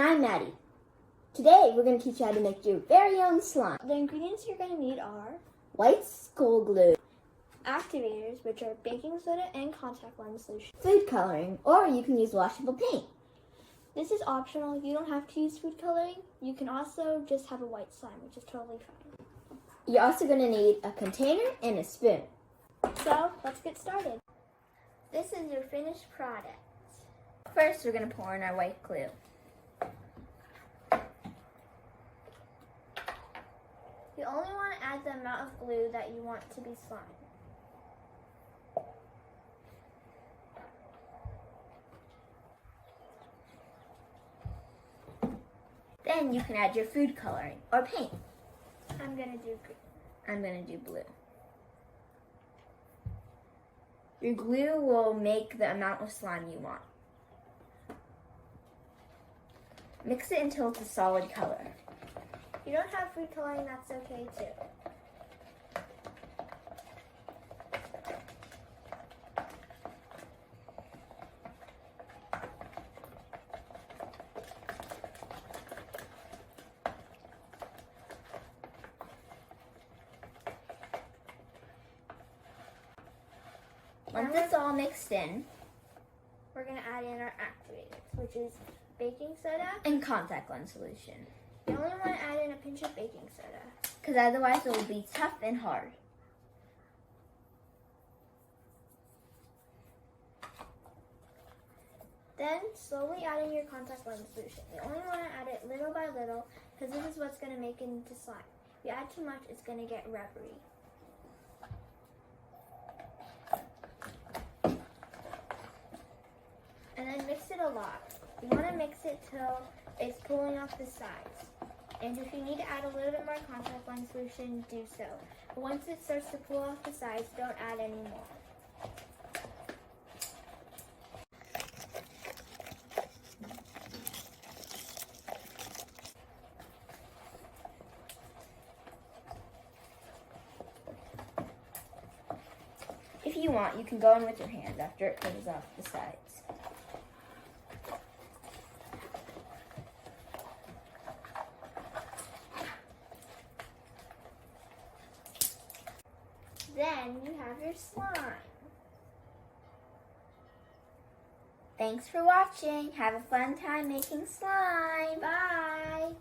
I'm Maddie. Today we're going to teach you how to make your very own slime. The ingredients you're going to need are White school glue, activators, which are baking soda and contact lens solution. food coloring, or you can use washable paint. This is optional. You don't have to use food coloring. You can also just have a white slime, which is totally fine. You're also going to need a container and a spoon. So, let's get started. This is your finished product. First, we're going to pour in our white glue. You only want to add the amount of glue that you want to be slime. Then you can add your food coloring or paint. I'm going to do green. I'm going to do blue. Your glue will make the amount of slime you want. Mix it until it's a solid color. If you don't have food coloring, that's okay too. Once it's all mixed in, we're going to add in our activators, which is baking soda and contact lens solution. You only want to add in a pinch of baking soda, because otherwise it will be tough and hard. Then slowly add in your contact lens solution. You only want to add it little by little because this is what's going to make it into slime. If you add too much, it's going to get rubbery. And then mix it a lot. You want to mix it till it's pulling off the sides. And if you need to add a little bit more contact lens solution, do so. But once it starts to pull off the sides, don't add any more. If you want, you can go in with your hands after it pulls off the sides. Then you have your slime. Thanks for watching. Have a fun time making slime. Bye!